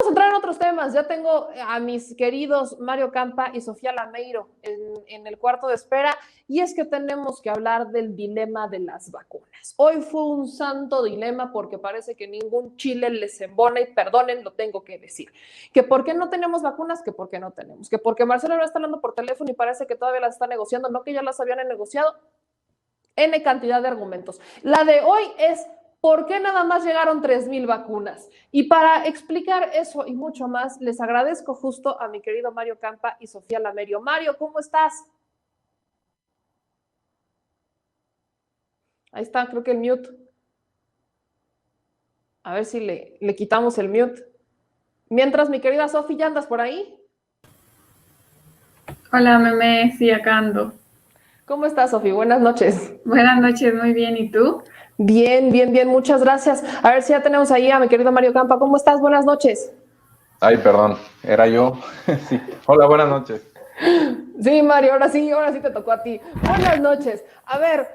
a entrar en otros temas. Ya tengo a mis queridos Mario Campa y Sofía Lameiro en el cuarto de espera, y es que tenemos que hablar del dilema de las vacunas. Hoy fue un santo dilema porque parece que ningún chile les embona, y perdonen, lo tengo que decir. Que por qué no tenemos vacunas, que por qué no tenemos. Que porque Marcelo no está hablando por teléfono y parece que todavía las está negociando, no, que ya las habían negociado. N cantidad de argumentos. La de hoy es: ¿por qué nada más llegaron 3,000 vacunas? Y para explicar eso y mucho más, les agradezco justo a mi querido Mario Campa y Sofía Lameiro. Mario, ¿cómo estás? Ahí está, creo que el mute. A ver si le quitamos el mute. Mientras, mi querida Sofi, ¿ya andas por ahí? Hola, Meme, sí, acá ando. ¿Cómo estás, Sofi? Buenas noches. Buenas noches, muy bien, ¿y tú? Bien, bien, bien, muchas gracias. A ver si ya tenemos ahí a mi querido Mario Campa. ¿Cómo estás? Buenas noches. Ay, perdón, era yo. Sí. Hola, buenas noches. Sí, Mario, ahora sí te tocó a ti. Buenas noches. A ver,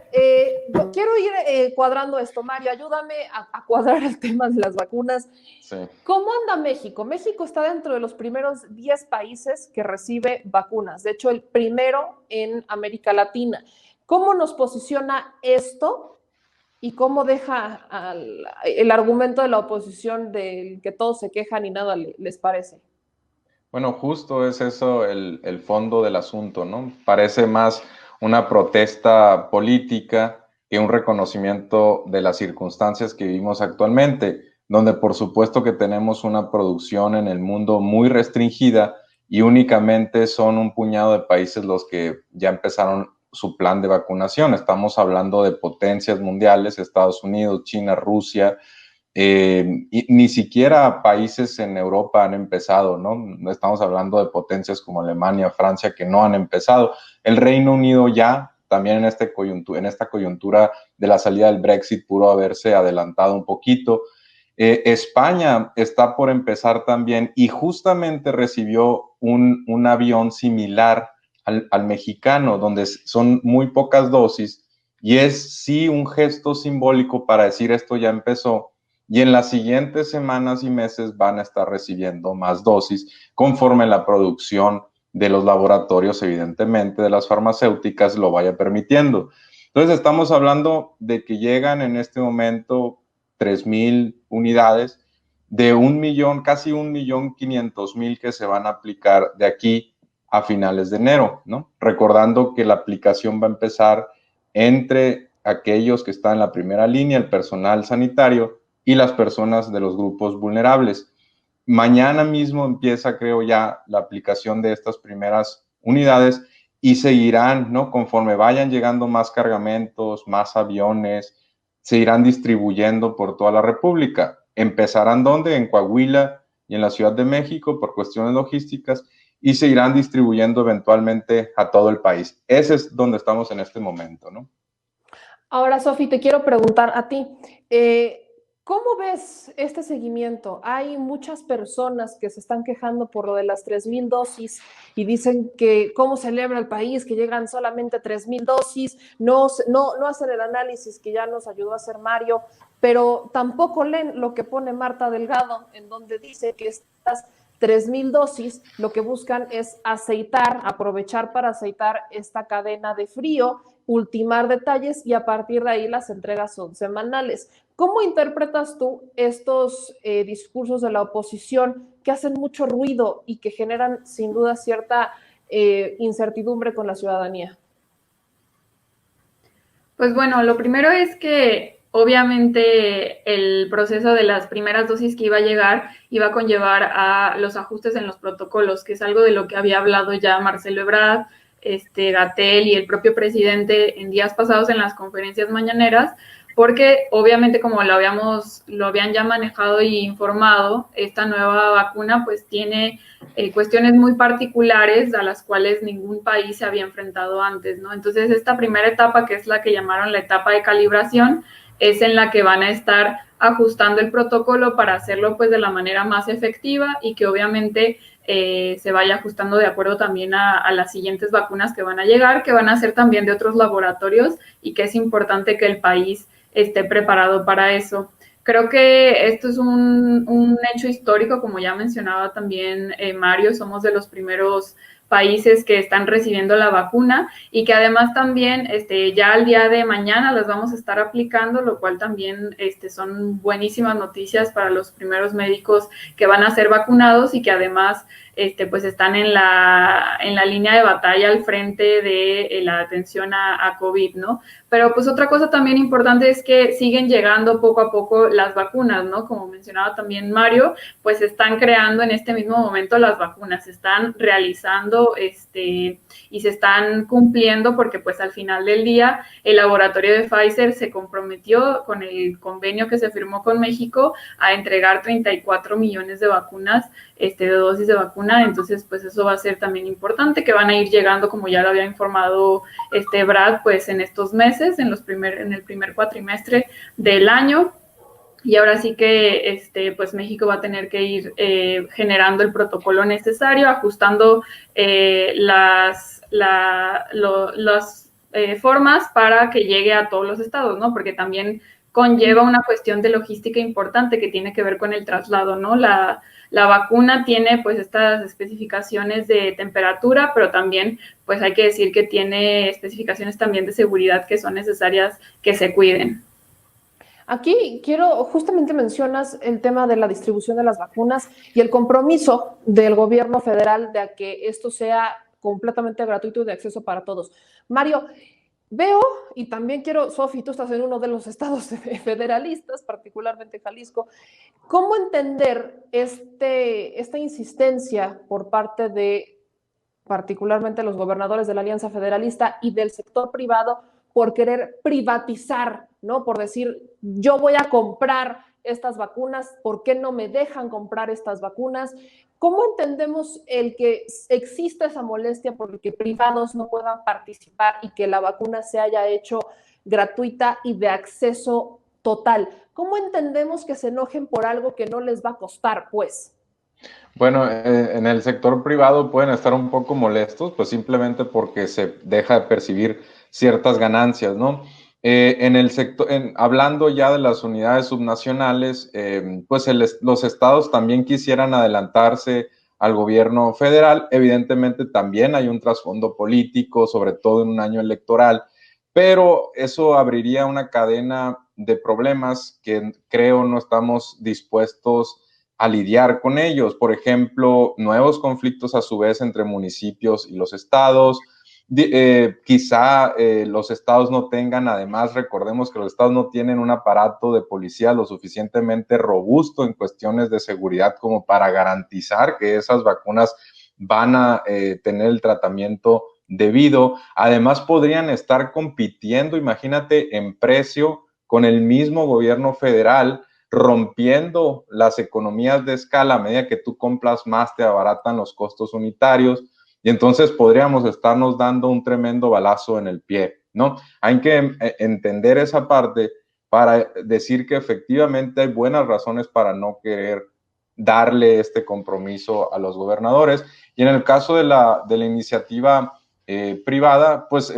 quiero ir cuadrando esto. Mario, ayúdame a cuadrar el tema de las vacunas. Sí. ¿Cómo anda México? México está dentro de los primeros 10 países que recibe vacunas. De hecho, el primero en América Latina. ¿Cómo nos posiciona esto y cómo deja el argumento de la oposición del que todos se quejan y nada les parece? Bueno, justo es eso el fondo del asunto, ¿no? Parece más una protesta política que un reconocimiento de las circunstancias que vivimos actualmente, donde por supuesto que tenemos una producción en el mundo muy restringida y únicamente son un puñado de países los que ya empezaron su plan de vacunación. Estamos hablando de potencias mundiales: Estados Unidos, China, Rusia. Y ni siquiera países en Europa han empezado, ¿no? No estamos hablando de potencias como Alemania, Francia, que no han empezado. El Reino Unido ya, también en esta coyuntura de la salida del Brexit, pudo haberse adelantado un poquito. España está por empezar también, y justamente recibió un avión similar al mexicano, donde son muy pocas dosis, y es sí un gesto simbólico para decir esto ya empezó. Y en las siguientes semanas y meses van a estar recibiendo más dosis conforme la producción de los laboratorios, evidentemente, de las farmacéuticas, lo vaya permitiendo. Entonces, estamos hablando de que llegan en este momento 3,000 unidades de 1,000,000, casi 1,500,000 que se van a aplicar de aquí a finales de enero, ¿no? Recordando que la aplicación va a empezar entre aquellos que están en la primera línea, el personal sanitario, y las personas de los grupos vulnerables. Mañana mismo empieza, creo, ya la aplicación de estas primeras unidades, y seguirán, ¿no? Conforme vayan llegando más cargamentos, más aviones, se irán distribuyendo por toda la República. Empezarán ¿dónde? En Coahuila y en la Ciudad de México por cuestiones logísticas, y se irán distribuyendo eventualmente a todo el país. Ese es donde estamos en este momento, ¿no? Ahora, Sofi, te quiero preguntar a ti, ¿cómo ves este seguimiento? Hay muchas personas que se están quejando por lo de las 3,000 dosis y dicen que cómo celebra el país que llegan solamente 3,000 dosis, no hacen el análisis que ya nos ayudó a hacer Mario, pero tampoco leen lo que pone Marta Delgado, en donde dice que estas 3,000 dosis lo que buscan es aprovechar para aceitar esta cadena de frío, ultimar detalles, y a partir de ahí las entregas son semanales. ¿Cómo interpretas tú estos discursos de la oposición que hacen mucho ruido y que generan sin duda cierta incertidumbre con la ciudadanía? Pues bueno, lo primero es que obviamente el proceso de las primeras dosis que iba a llegar iba a conllevar a los ajustes en los protocolos, que es algo de lo que había hablado ya Marcelo Ebrard, Gatell y el propio presidente en días pasados en las conferencias mañaneras, porque obviamente como lo habían ya manejado y informado, esta nueva vacuna pues tiene cuestiones muy particulares a las cuales ningún país se había enfrentado antes, ¿no? Entonces esta primera etapa, que es la que llamaron la etapa de calibración, es en la que van a estar ajustando el protocolo para hacerlo pues de la manera más efectiva y que obviamente se vaya ajustando de acuerdo también a las siguientes vacunas que van a llegar, que van a ser también de otros laboratorios y que es importante que el país esté preparado para eso. Creo que esto es un hecho histórico, como ya mencionaba también Mario, somos de los primeros países que están recibiendo la vacuna y que además también ya al día de mañana las vamos a estar aplicando, lo cual también son buenísimas noticias para los primeros médicos que van a ser vacunados y que además pues están en la línea de batalla al frente de la atención a COVID, ¿no? Pero pues otra cosa también importante es que siguen llegando poco a poco las vacunas, ¿no? Como mencionaba también Mario, pues se están creando en este mismo momento las vacunas, se están realizando y se están cumpliendo porque pues al final del día el laboratorio de Pfizer se comprometió con el convenio que se firmó con México a entregar 34 millones de vacunas, de dosis de vacuna, entonces pues eso va a ser también importante, que van a ir llegando, como ya lo había informado Brad, pues en estos meses, en el primer cuatrimestre del año. Y ahora sí que pues México va a tener que ir generando el protocolo necesario, ajustando las formas para que llegue a todos los estados, ¿no? Porque también conlleva una cuestión de logística importante que tiene que ver con el traslado, ¿no? La vacuna tiene pues estas especificaciones de temperatura, pero también pues hay que decir que tiene especificaciones también de seguridad que son necesarias que se cuiden. Aquí justamente mencionas el tema de la distribución de las vacunas y el compromiso del gobierno federal de que esto sea completamente gratuito y de acceso para todos. Mario, veo, y también quiero, Sofi, tú estás en uno de los estados federalistas, particularmente Jalisco, ¿cómo entender esta insistencia por parte de particularmente los gobernadores de la Alianza Federalista y del sector privado por querer privatizar, ¿no? Por decir, yo voy a comprar estas vacunas, ¿por qué no me dejan comprar estas vacunas? ¿Cómo entendemos el que exista esa molestia por el que privados no puedan participar y que la vacuna se haya hecho gratuita y de acceso total? ¿Cómo entendemos que se enojen por algo que no les va a costar, pues? Bueno, en el sector privado pueden estar un poco molestos, pues simplemente porque se deja de percibir ciertas ganancias, ¿no? En el sector, hablando ya de las unidades subnacionales, pues los estados también quisieran adelantarse al gobierno federal. Evidentemente también hay un trasfondo político, sobre todo en un año electoral, pero eso abriría una cadena de problemas que creo no estamos dispuestos a lidiar con ellos. Por ejemplo, nuevos conflictos a su vez entre municipios y los estados. Quizá los estados no tengan, además recordemos que los estados no tienen un aparato de policía lo suficientemente robusto en cuestiones de seguridad como para garantizar que esas vacunas van a tener el tratamiento debido. Además podrían estar compitiendo, imagínate, en precio con el mismo gobierno federal, rompiendo las economías de escala. A medida que tú compras más, te abaratan los costos unitarios y entonces podríamos estarnos dando un tremendo balazo en el pie, ¿no? Hay que entender esa parte para decir que efectivamente hay buenas razones para no querer darle este compromiso a los gobernadores. Y en el caso de la iniciativa privada, pues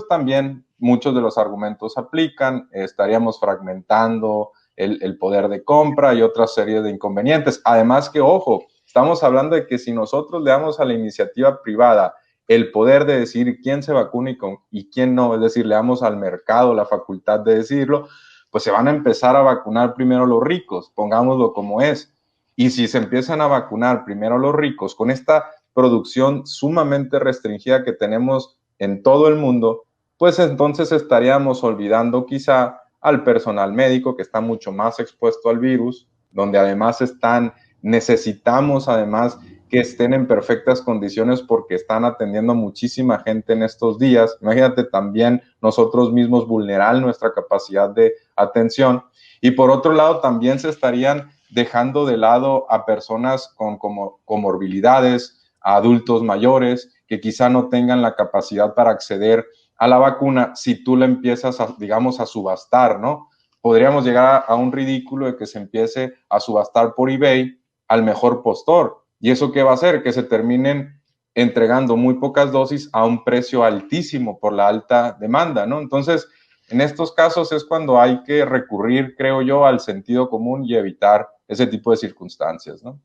también muchos de los argumentos aplican, estaríamos fragmentando el poder de compra y otra serie de inconvenientes. Además que, ojo, estamos hablando de que si nosotros le damos a la iniciativa privada el poder de decir quién se vacuna y quién no, es decir, le damos al mercado la facultad de decirlo, pues se van a empezar a vacunar primero los ricos, pongámoslo como es. Y si se empiezan a vacunar primero los ricos con esta producción sumamente restringida que tenemos en todo el mundo, pues entonces estaríamos olvidando quizá al personal médico que está mucho más expuesto al virus, donde además necesitamos además que estén en perfectas condiciones porque están atendiendo a muchísima gente en estos días. Imagínate también nosotros mismos vulnerar nuestra capacidad de atención. Y por otro lado, también se estarían dejando de lado a personas con comorbilidades, a adultos mayores que quizá no tengan la capacidad para acceder a la vacuna si tú la empiezas, digamos, a subastar, ¿no? Podríamos llegar a un ridículo de que se empiece a subastar por eBay al mejor postor. ¿Y eso qué va a hacer? Que se terminen entregando muy pocas dosis a un precio altísimo por la alta demanda, ¿no? Entonces, En estos casos es cuando hay que recurrir, creo yo, al sentido común y evitar ese tipo de circunstancias, ¿no?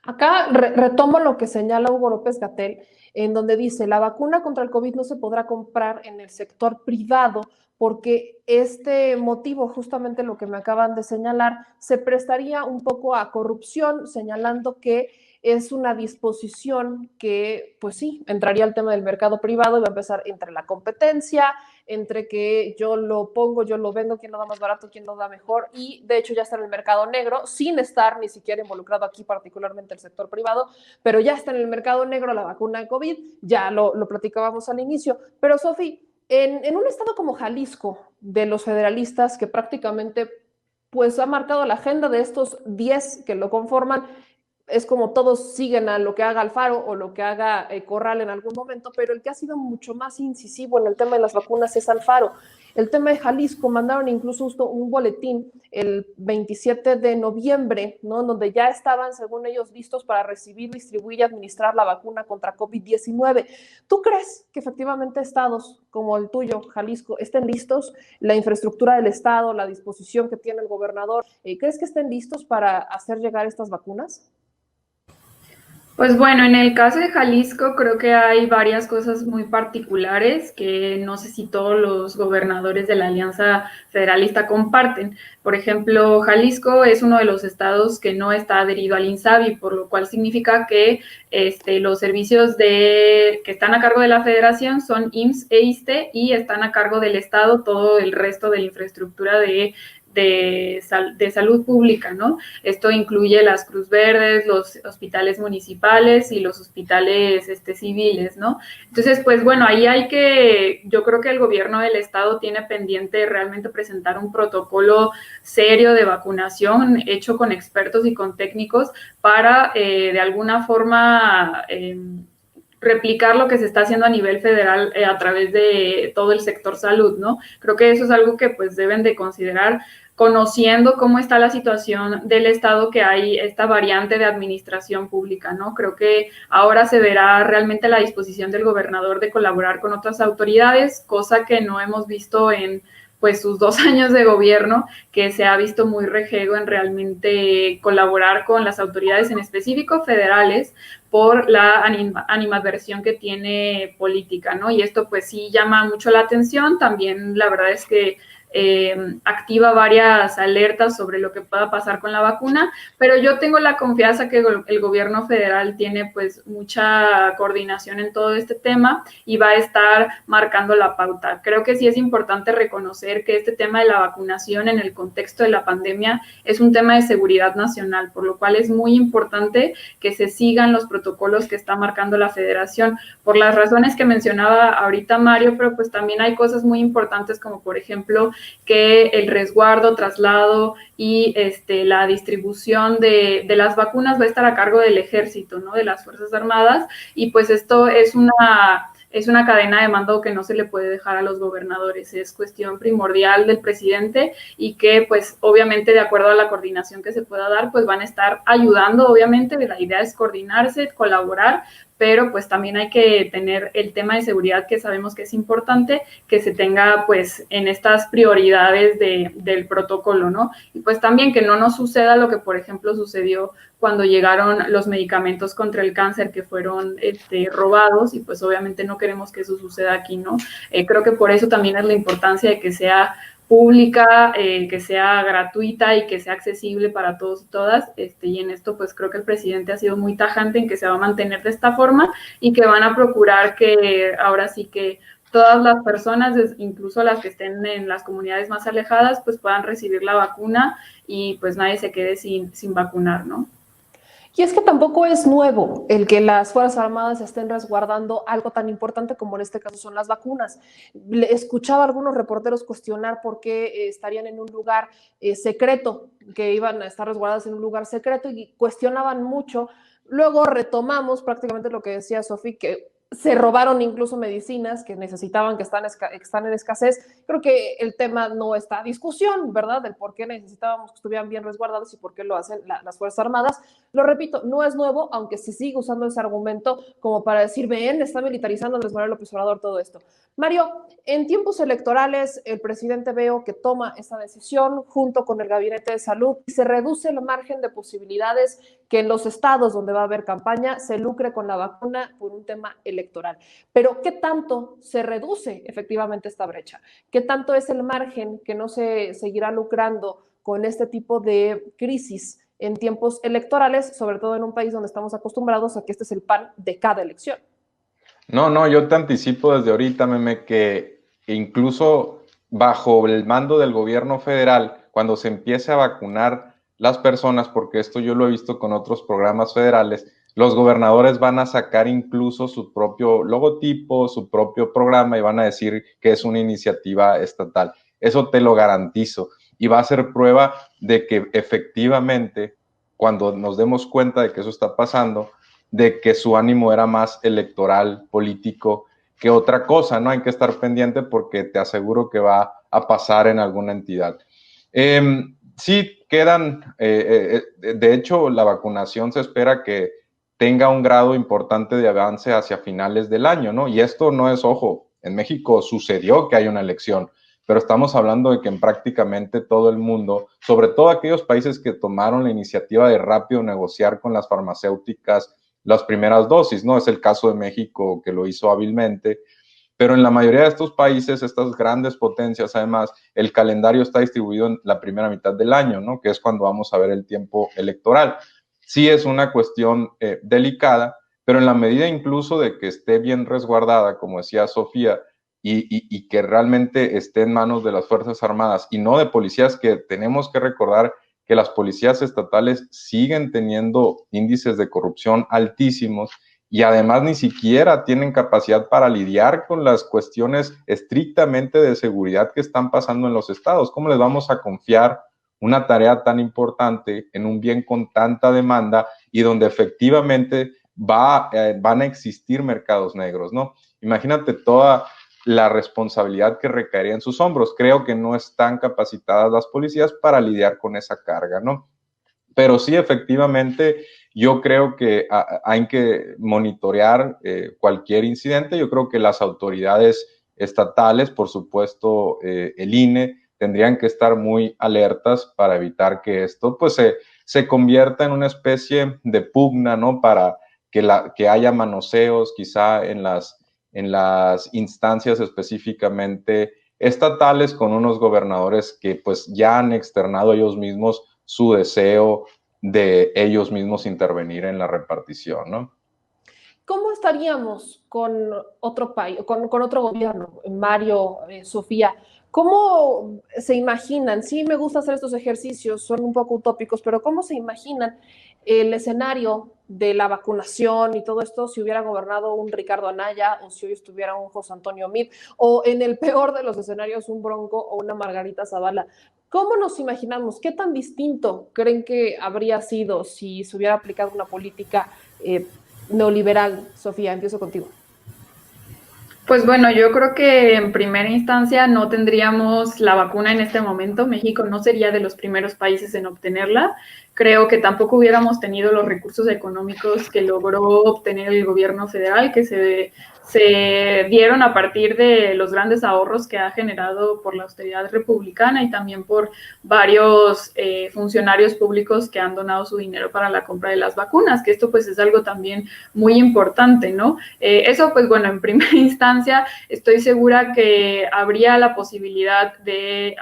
Acá retomo lo que señala Hugo López-Gatell, en donde dice, la vacuna contra el COVID no se podrá comprar en el sector privado porque este motivo, justamente lo que me acaban de señalar, se prestaría un poco a corrupción, señalando que es una disposición que, pues sí, entraría al tema del mercado privado y va a empezar entre la competencia, entre que yo lo pongo, yo lo vendo, quién lo da más barato, quién lo da mejor, y de hecho ya está en el mercado negro, sin estar ni siquiera involucrado aquí, particularmente el sector privado, pero ya está en el mercado negro la vacuna de COVID, ya lo platicábamos al inicio. Pero Sofi, en un estado como Jalisco, de los federalistas, que prácticamente pues ha marcado la agenda de estos 10 que lo conforman, es como todos siguen a lo que haga Alfaro o lo que haga Corral en algún momento, pero el que ha sido mucho más incisivo en el tema de las vacunas es Alfaro. El tema de Jalisco, mandaron incluso un boletín el 27 de noviembre, ¿no? Donde ya estaban, según ellos, listos para recibir, distribuir y administrar la vacuna contra COVID-19. ¿Tú crees que efectivamente estados como el tuyo, Jalisco, estén listos? La infraestructura del estado, la disposición que tiene el gobernador, ¿crees que estén listos para hacer llegar estas vacunas? Pues bueno, en el caso de Jalisco creo que hay varias cosas muy particulares que no sé si todos los gobernadores de la Alianza Federalista comparten. Por ejemplo, Jalisco es uno de los estados que no está adherido al INSABI, por lo cual significa que los servicios que están a cargo de la federación son IMSS e ISSSTE y están a cargo del estado todo el resto de la infraestructura de salud pública, ¿no? Esto incluye las Cruz Verdes, los hospitales municipales y los hospitales civiles, ¿no? Entonces, pues bueno, ahí yo creo que el gobierno del estado tiene pendiente realmente presentar un protocolo serio de vacunación hecho con expertos y con técnicos para de alguna forma replicar lo que se está haciendo a nivel federal a través de todo el sector salud, ¿no? Creo que eso es algo que pues deben de considerar conociendo cómo está la situación del estado, que hay esta variante de administración pública, ¿no? Creo que ahora se verá realmente la disposición del gobernador de colaborar con otras autoridades, cosa que no hemos visto en pues sus 2 años de gobierno, que se ha visto muy rejego en realmente colaborar con las autoridades en específico federales por la animadversión que tiene política, ¿no? Y esto pues sí llama mucho la atención. También la verdad es que activa varias alertas sobre lo que pueda pasar con la vacuna, pero yo tengo la confianza que el gobierno federal tiene pues mucha coordinación en todo este tema y va a estar marcando la pauta. Creo que sí es importante reconocer que este tema de la vacunación en el contexto de la pandemia es un tema de seguridad nacional, por lo cual es muy importante que se sigan los protocolos que está marcando la federación, por las razones que mencionaba ahorita Mario, pero pues también hay cosas muy importantes como por ejemplo que el resguardo, traslado y la distribución de las vacunas va a estar a cargo del ejército, ¿no? De las Fuerzas Armadas, y pues esto es una cadena de mando que no se le puede dejar a los gobernadores, es cuestión primordial del presidente y que pues obviamente de acuerdo a la coordinación que se pueda dar, pues van a estar ayudando, obviamente, la idea es coordinarse, colaborar, pero pues también hay que tener el tema de seguridad que sabemos que es importante, que se tenga pues en estas prioridades del protocolo, ¿no? Y pues también que no nos suceda lo que por ejemplo sucedió cuando llegaron los medicamentos contra el cáncer que fueron robados, y pues obviamente no queremos que eso suceda aquí, ¿no? Creo que por eso también es la importancia de que sea pública, que sea gratuita y que sea accesible para todos y todas, y en esto pues creo que el presidente ha sido muy tajante en que se va a mantener de esta forma y que van a procurar que ahora sí que todas las personas, incluso las que estén en las comunidades más alejadas, pues puedan recibir la vacuna y pues nadie se quede sin vacunar, ¿no? Y es que tampoco es nuevo el que las Fuerzas Armadas estén resguardando algo tan importante como en este caso son las vacunas. Escuchaba a algunos reporteros cuestionar por qué estarían en un lugar secreto, que iban a estar resguardadas en un lugar secreto, y cuestionaban mucho. Luego retomamos prácticamente lo que decía Sofi, que se robaron incluso medicinas que necesitaban, que están en escasez. Creo que el tema no está a discusión, ¿verdad? Del por qué necesitábamos que estuvieran bien resguardados y por qué lo hacen las Fuerzas Armadas. Lo repito, no es nuevo, aunque se sigue usando ese argumento como para decir, ven, está militarizando Andrés Manuel López Obrador todo esto. Mario, en tiempos electorales, el presidente veo que toma esta decisión junto con el Gabinete de Salud y se reduce el margen de posibilidades que en los estados donde va a haber campaña se lucre con la vacuna por un tema electoral. Pero ¿qué tanto se reduce efectivamente esta brecha? ¿Qué tanto es el margen que no se seguirá lucrando con este tipo de crisis en tiempos electorales, sobre todo en un país donde estamos acostumbrados a que este es el pan de cada elección? No, yo te anticipo desde ahorita, Meme, que incluso bajo el mando del gobierno federal, cuando se empiece a vacunar las personas, porque esto yo lo he visto con otros programas federales, los gobernadores van a sacar incluso su propio logotipo, su propio programa y van a decir que es una iniciativa estatal. Eso te lo garantizo. Y va a ser prueba de que efectivamente, cuando nos demos cuenta de que eso está pasando, de que su ánimo era más electoral, político, que otra cosa, ¿no? Hay que estar pendiente porque te aseguro que va a pasar en alguna entidad. Sí, quedan, de hecho, la vacunación se espera que tenga un grado importante de avance hacia finales del año, ¿no? Y esto no es, ojo, en México sucedió que hay una elección, pero estamos hablando de que en prácticamente todo el mundo, sobre todo aquellos países que tomaron la iniciativa de rápido negociar con las farmacéuticas las primeras dosis, ¿no? Es el caso de México que lo hizo hábilmente, pero en la mayoría de estos países, estas grandes potencias, además, el calendario está distribuido en la primera mitad del año, ¿no? Que es cuando vamos a ver el tiempo electoral. Sí es una cuestión delicada, pero en la medida incluso de que esté bien resguardada, como decía Sofía, y que realmente esté en manos de las Fuerzas Armadas y no de policías, que tenemos que recordar que las policías estatales siguen teniendo índices de corrupción altísimos y además ni siquiera tienen capacidad para lidiar con las cuestiones estrictamente de seguridad que están pasando en los estados. ¿Cómo les vamos a confiar una tarea tan importante en un bien con tanta demanda y donde efectivamente van a existir mercados negros, ¿no? Imagínate toda la responsabilidad que recaería en sus hombros. Creo que no están capacitadas las policías para lidiar con esa carga, ¿no? Pero sí, efectivamente, yo creo que hay que monitorear cualquier incidente. Yo creo que las autoridades estatales, por supuesto, el INE, tendrían que estar muy alertas para evitar que esto pues, se convierta en una especie de pugna, ¿no? Para que haya manoseos quizá en las instancias específicamente estatales con unos gobernadores que pues ya han externado ellos mismos su deseo de ellos mismos intervenir en la repartición, ¿no? ¿Cómo estaríamos con otro país, con otro gobierno, Mario, Sofía? ¿Cómo se imaginan? Sí, me gusta hacer estos ejercicios, son un poco utópicos, pero ¿cómo se imaginan el escenario de la vacunación y todo esto si hubiera gobernado un Ricardo Anaya o si hoy estuviera un José Antonio Meade o en el peor de los escenarios un Bronco o una Margarita Zavala? ¿Cómo nos imaginamos? ¿Qué tan distinto creen que habría sido si se hubiera aplicado una política neoliberal? Sofía, empiezo contigo. Pues bueno, yo creo que en primera instancia no tendríamos la vacuna en este momento. México no sería de los primeros países en obtenerla. Creo que tampoco hubiéramos tenido los recursos económicos que logró obtener el gobierno federal, que se dieron a partir de los grandes ahorros que ha generado por la austeridad republicana y también por varios funcionarios públicos que han donado su dinero para la compra de las vacunas, que esto pues es algo también muy importante, ¿no? Eso pues bueno, en primera instancia estoy segura que habría la posibilidad de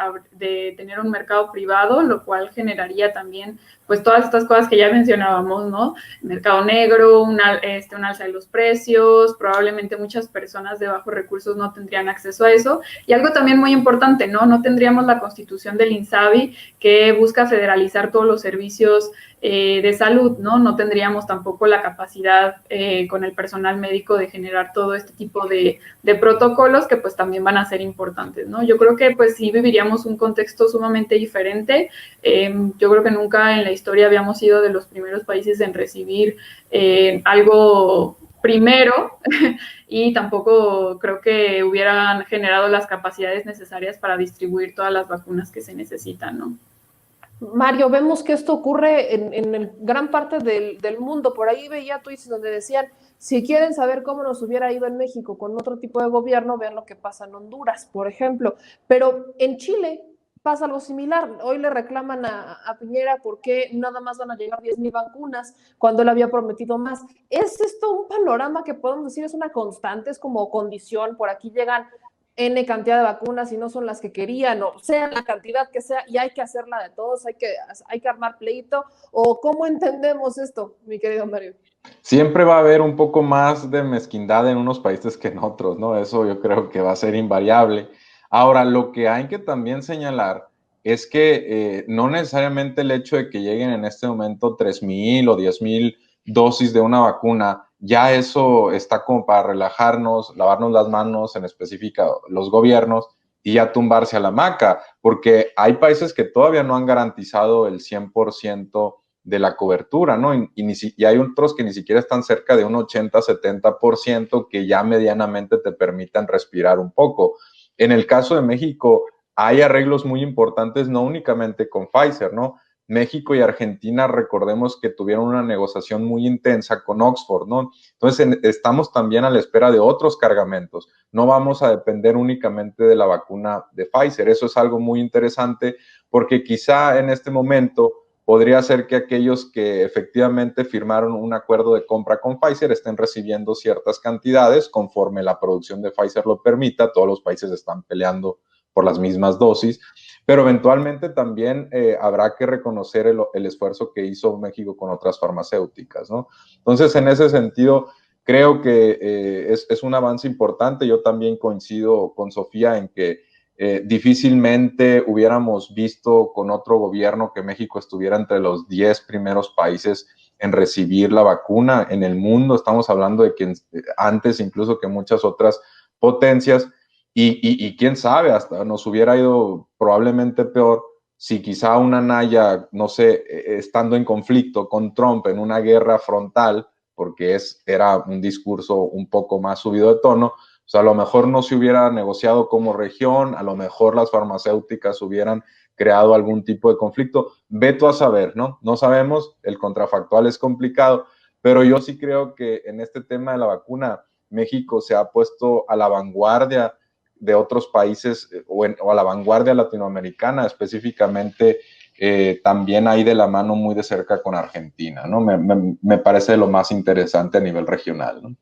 tener un mercado privado, lo cual generaría también pues todas estas cosas que ya mencionábamos, ¿no? Mercado negro, un alza de los precios, probablemente muchas personas de bajos recursos no tendrían acceso a eso. Y algo también muy importante, ¿no? No tendríamos la constitución del INSABI que busca federalizar todos los servicios de salud, ¿no? No tendríamos tampoco la capacidad con el personal médico de generar todo este tipo de protocolos que pues también van a ser importantes, ¿no? Yo creo que pues sí viviríamos un contexto sumamente diferente. Yo creo que nunca en la historia habíamos sido de los primeros países en recibir algo primero y tampoco creo que hubieran generado las capacidades necesarias para distribuir todas las vacunas que se necesitan, ¿no? Mario, vemos que esto ocurre en gran parte del mundo. Por ahí veía tweets donde decían, si quieren saber cómo nos hubiera ido en México con otro tipo de gobierno, vean lo que pasa en Honduras, por ejemplo. Pero en Chile pasa algo similar. Hoy le reclaman a Piñera por qué nada más van a llegar 10,000 vacunas cuando él había prometido más. ¿Es esto un panorama que podemos decir es una constante, es como condición? Por aquí llegan N cantidad de vacunas y no son las que querían, o sea la cantidad que sea, y hay que hacerla de todos, hay que armar pleito, o ¿cómo entendemos esto, mi querido Mario? Siempre va a haber un poco más de mezquindad en unos países que en otros, ¿no? Eso yo creo que va a ser invariable. Ahora, lo que hay que también señalar es que no necesariamente el hecho de que lleguen en este momento 3,000 o 10,000 dosis de una vacuna, ya eso está como para relajarnos, lavarnos las manos, en específico los gobiernos, y ya tumbarse a la hamaca, porque hay países que todavía no han garantizado el 100% de la cobertura, ¿no? Y hay otros que ni siquiera están cerca de un 80-70% que ya medianamente te permitan respirar un poco. En el caso de México, hay arreglos muy importantes, no únicamente con Pfizer, ¿no? México y Argentina, recordemos que tuvieron una negociación muy intensa con Oxford, ¿no? Entonces, estamos también a la espera de otros cargamentos. No vamos a depender únicamente de la vacuna de Pfizer. Eso es algo muy interesante porque quizá en este momento podría ser que aquellos que efectivamente firmaron un acuerdo de compra con Pfizer estén recibiendo ciertas cantidades conforme la producción de Pfizer lo permita. Todos los países están peleando por las mismas dosis, pero eventualmente también habrá que reconocer el esfuerzo que hizo México con otras farmacéuticas, ¿no? Entonces, en ese sentido, creo que es un avance importante. Yo también coincido con Sofía en que difícilmente hubiéramos visto con otro gobierno que México estuviera entre los 10 primeros países en recibir la vacuna en el mundo. Estamos hablando de que antes incluso que muchas otras potencias y quién sabe, hasta nos hubiera ido probablemente peor si quizá una Naya, no sé, estando en conflicto con Trump en una guerra frontal, porque era un discurso un poco más subido de tono, o sea, a lo mejor no se hubiera negociado como región, a lo mejor las farmacéuticas hubieran creado algún tipo de conflicto. Veto a saber, ¿no? No sabemos, el contrafactual es complicado, pero yo sí creo que en este tema de la vacuna, México se ha puesto a la vanguardia de otros países o a la vanguardia latinoamericana, específicamente también ahí de la mano muy de cerca con Argentina, ¿no? Me parece lo más interesante a nivel regional, ¿no?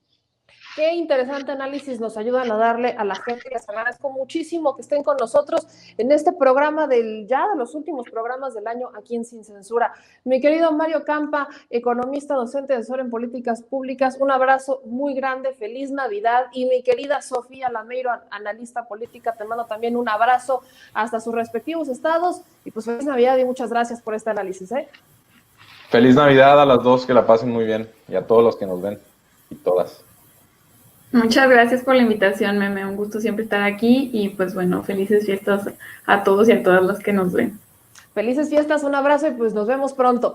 Qué interesante análisis nos ayudan a darle a la gente. Les agradezco muchísimo que estén con nosotros en este programa de los últimos programas del año aquí en Sin Censura. Mi querido Mario Campa, economista, docente, asesor en políticas públicas, un abrazo muy grande, feliz Navidad. Y mi querida Sofía Lameiro, analista política, te mando también un abrazo hasta sus respectivos estados. Y pues feliz Navidad y muchas gracias por este análisis, ¿eh? Feliz Navidad a las dos, que la pasen muy bien, y a todos los que nos ven y todas. Muchas gracias por la invitación, Meme. Un gusto siempre estar aquí y pues bueno, felices fiestas a todos y a todas las que nos ven. Felices fiestas, un abrazo y pues nos vemos pronto.